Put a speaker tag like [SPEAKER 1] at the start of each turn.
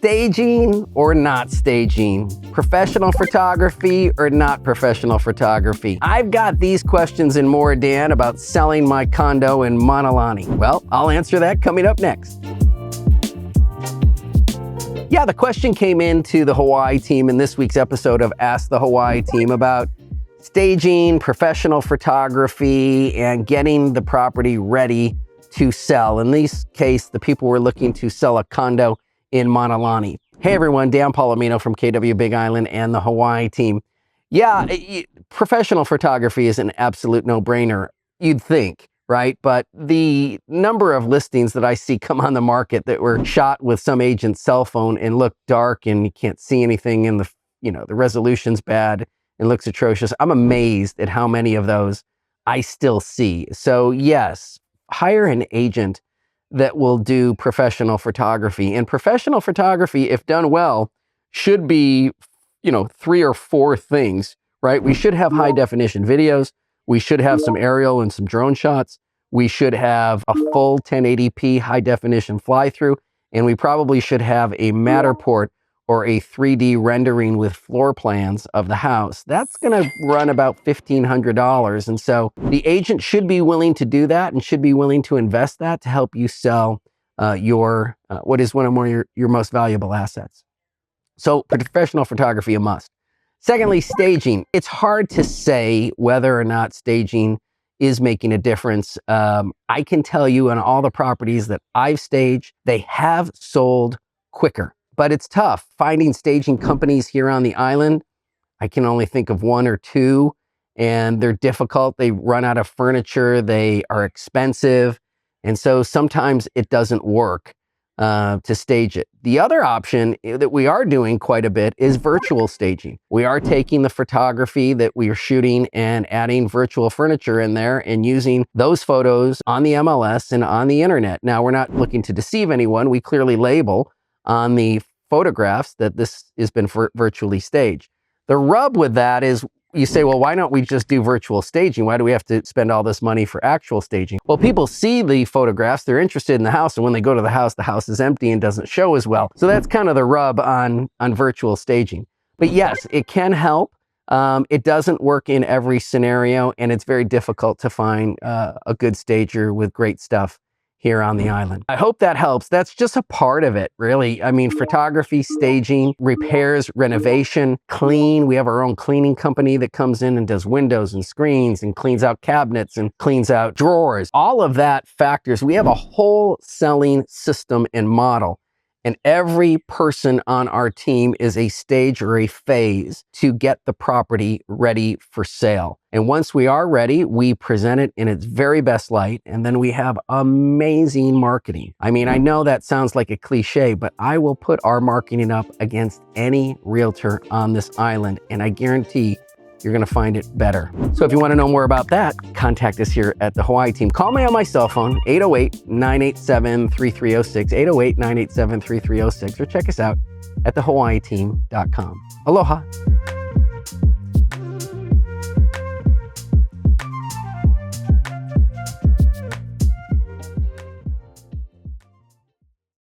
[SPEAKER 1] Staging or not staging? Professional photography or not professional photography? I've got these questions and more, Dan, about selling my condo in Mauna Lani. Well, I'll answer that coming up next. Yeah, the question came into the Hawaii team in this week's episode of Ask the Hawaii Team about staging, professional photography, and getting the property ready to sell. In this case, the people were looking to sell a condo in Mauna Lani. Hey everyone, Dan Polimino from KW Big Island and the Hawaii team. Yeah, professional photography is an absolute no-brainer, you'd think, right? But the number of listings that I see come on the market that were shot with some agent's cell phone and look dark and you can't see anything and the resolution's bad and looks atrocious. I'm amazed at how many of those I still see. So yes, hire an agent that will do professional photography. And professional photography, if done well, should be, 3 or 4 things, right? We should have high definition videos. We should have some aerial and some drone shots. We should have a full 1080p high definition fly through. And we probably should have a Matterport or a 3D rendering with floor plans of the house. That's gonna run about $1,500. And so the agent should be willing to do that and should be willing to invest that to help you sell what is one of your most valuable assets. So professional photography, a must. Secondly, staging. It's hard to say whether or not staging is making a difference. I can tell you on all the properties that I've staged, they have sold quicker. But it's tough finding staging companies here on the island. I can only think of 1 or 2, and they're difficult. They run out of furniture. They are expensive. And so sometimes it doesn't work to stage it. The other option that we are doing quite a bit is virtual staging. We are taking the photography that we are shooting and adding virtual furniture in there and using those photos on the MLS and on the internet. Now, we're not looking to deceive anyone. We clearly label on the photographs that this has been virtually staged. The rub with that is you say, well, why don't we just do virtual staging? Why do we have to spend all this money for actual staging? Well, people see the photographs, they're interested in the house, and when they go to the house is empty and doesn't show as well. So that's kind of the rub on virtual staging. But yes, it can help. It doesn't work in every scenario, and it's very difficult to find a good stager with great stuff here on the island. I hope that helps. That's just a part of it, really. I mean, photography, staging, repairs, renovation, clean. We have our own cleaning company that comes in and does windows and screens and cleans out cabinets and cleans out drawers. All of that factors. We have a whole selling system and model. And every person on our team is a stage or a phase to get the property ready for sale. And once we are ready, we present it in its very best light. And then we have amazing marketing. I mean, I know that sounds like a cliche, but I will put our marketing up against any realtor on this island. And I guarantee you're gonna find it better. So if you wanna know more about that, contact us here at the Hawaii team. Call me on my cell phone, 808-987-3306, 808-987-3306, or check us out at thehawaiiteam.com. Aloha.